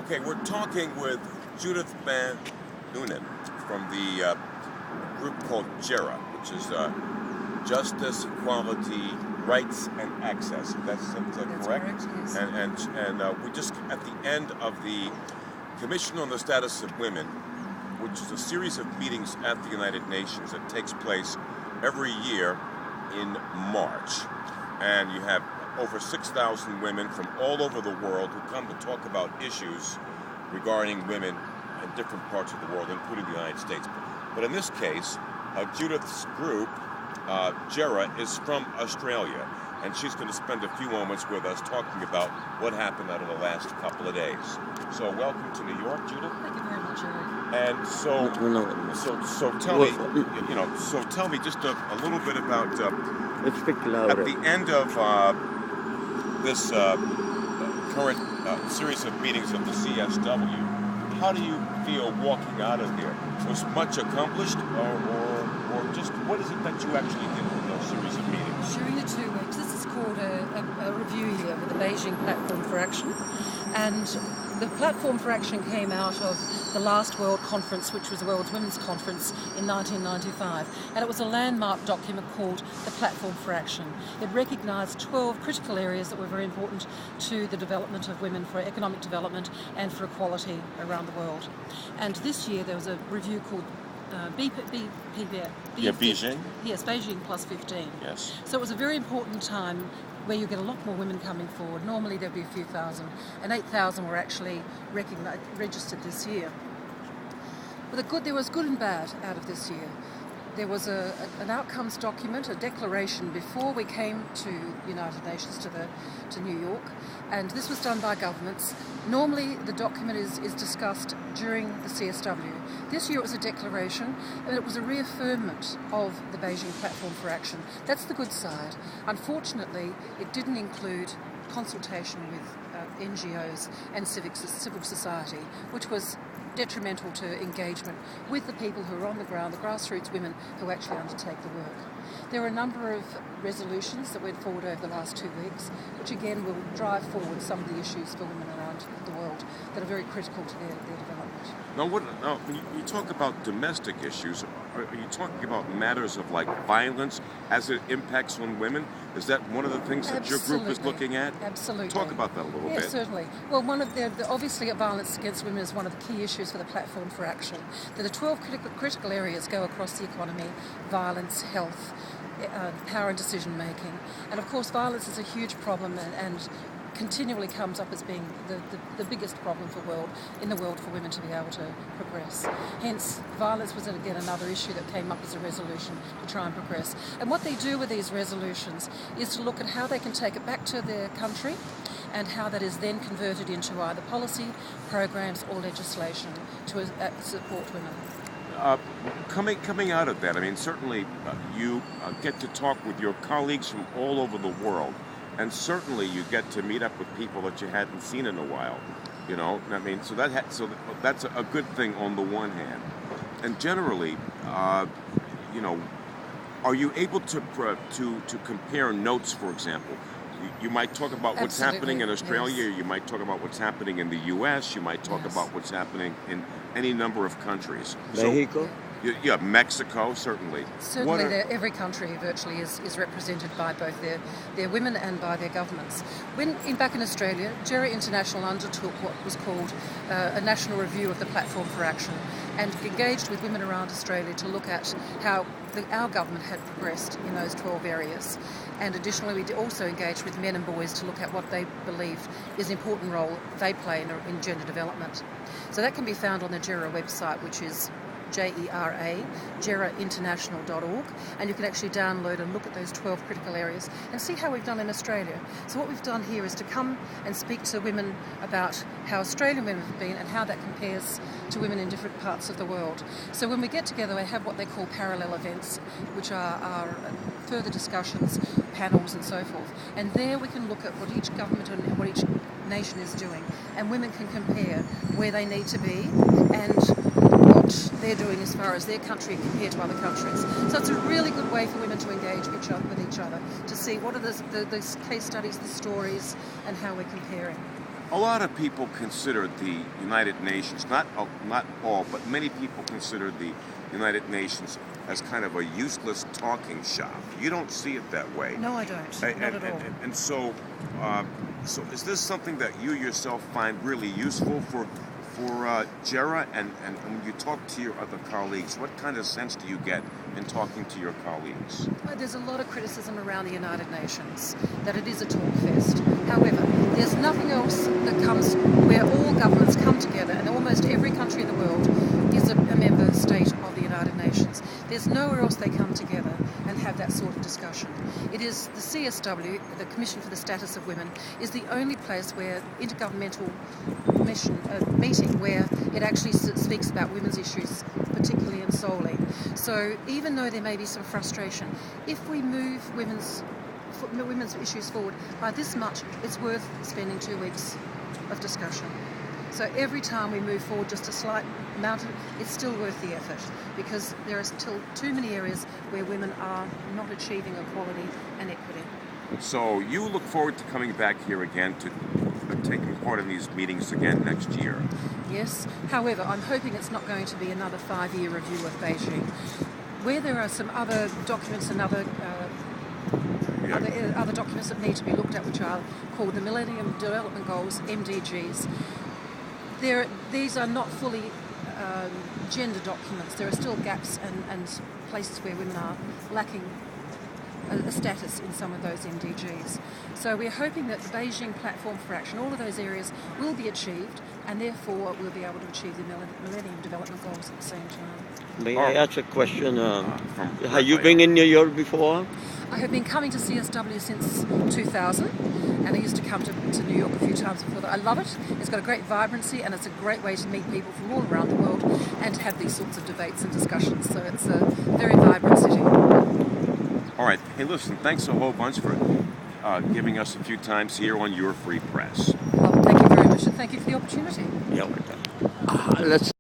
Okay, we're talking with Judith van Unen from the group called JERA, which is Justice, Equality, Rights, and Access. That's correct? Correct, yes. And we just at the end of the Commission on the Status of Women, which is a series of meetings at the United Nations that takes place every year in March. And you have over 6,000 women from all over the world who come to talk about issues regarding women in different parts of the world, including the United States. But in this case, Judith's group, JERA, is from Australia, and she's going to spend a few moments with us talking about what happened out of the last couple of days. So welcome to New York, Judith. Thank you very much, Eric. And so tell me, so tell me just a little bit about at the end of this current series of meetings of the CSW. How do you feel walking out of here? Was much accomplished, or just what is it that you actually did in those series of meetings? During the 2 weeks, this is called a review year with the Beijing Platform for Action. And the Platform for Action came out of the last World Conference, which was the World Women's Conference in 1995. And it was a landmark document called the Platform for Action. It recognised 12 critical areas that were very important to the development of women, for economic development and for equality around the world. And this year there was a review called Beijing? Yes, Beijing plus 15. Yes. So it was a very important time where you get a lot more women coming forward. Normally there'd be a few thousand, and 8,000 were actually registered this year. But there was good and bad out of this year. There was an outcomes document, a declaration before we came to United Nations, to New York, and this was done by governments. Normally the document is discussed during the CSW. This year it was a declaration, and it was a reaffirmment of the Beijing Platform for Action. That's the good side. Unfortunately, it didn't include consultation with NGOs and civil society, which was detrimental to engagement with the people who are on the ground, the grassroots women who actually undertake the work. There are a number of resolutions that went forward over the last 2 weeks, which again will drive forward some of the issues for women around the world that are very critical to their development. Now, when you talk about domestic issues, are you talking about matters of like violence as it impacts on women? Is that one of the things that your group is looking at? Absolutely. Talk about that a little bit. Yes, certainly. Well, obviously violence against women is one of the key issues for the Platform for Action. The 12 critical areas go across the economy: violence, health, power and decision making. And of course violence is a huge problem and continually comes up as being the biggest problem in the world for women to be able to progress. Hence, violence was again another issue that came up as a resolution to try and progress. And what they do with these resolutions is to look at how they can take it back to their country and how that is then converted into either policy, programs or legislation to support women. Coming out of that, I mean, certainly you get to talk with your colleagues from all over the world, and certainly you get to meet up with people that you hadn't seen in a while. I mean, so that's a good thing on the one hand, and generally, are you able to compare notes, for example? You might talk about what's happening in Australia, yes. You might talk about what's happening in the U.S., you might talk about what's happening in any number of countries. Mexico? Yeah, Mexico, certainly. Certainly, every country virtually is represented by both their women and by their governments. Back in Australia, JERA International undertook what was called a national review of the Platform for Action and engaged with women around Australia to look at how our government had progressed in those 12 areas. And additionally, we also engaged with men and boys to look at what they believed is an important role they play in gender development. So that can be found on the JERA website, which is JERA, jerainternational.org, and you can actually download and look at those 12 critical areas and see how we've done in Australia. So what we've done here is to come and speak to women about how Australian women have been and how that compares to women in different parts of the world. So when we get together, we have what they call parallel events, which are further discussions, panels and so forth. And there we can look at what each government and what each nation is doing, and women can compare where they need to be and what they're doing as far as their country compared to other countries. So it's a really good way for women to engage with each other, to see what are the case studies, the stories, and how we're comparing. A lot of people consider the United Nations, not all, but many people consider the United Nations as kind of a useless talking shop. You don't see it that way. No, I don't. Not at all. And so, so is this something that you yourself find really useful for Jera? And when you talk to your other colleagues, what kind of sense do you get in talking to your colleagues? There's a lot of criticism around the United Nations that it is a talk fest. However, there's nothing else that comes where all governments come together, and almost every country in the world is a member state of the United Nations. There's nowhere else they come together and have that sort of discussion. It is the CSW, the Commission for the Status of Women, is the only place where intergovernmental meeting where it actually speaks about women's issues, particularly and solely. So even though there may be some frustration, if we move women's issues forward by this much, it's worth spending 2 weeks of discussion. So every time we move forward just a slight amount, it's still worth the effort, because there are still too many areas where women are not achieving equality and equity. So you look forward to coming back here again to taking part in these meetings again next year? Yes. However, I'm hoping it's not going to be another 5-year review of Beijing. Where there are some other documents and other documents that need to be looked at, which are called the Millennium Development Goals, MDGs. These are not fully gender documents. There are still gaps and places where women are lacking a status in some of those MDGs. So we're hoping that the Beijing Platform for Action, all of those areas will be achieved, and therefore we'll be able to achieve the Millennium Development Goals at the same time. May I ask a question? Have you been in New York before? I have been coming to CSW since 2000, and I used to come to New York a few times before that. I love it. It's got a great vibrancy, and it's a great way to meet people from all around the world and to have these sorts of debates and discussions. So it's a very vibrant city. All right. Hey, listen, thanks a whole bunch for giving us a few times here on Your Free Press. Well, thank you very much, and thank you for the opportunity. Yeah, let's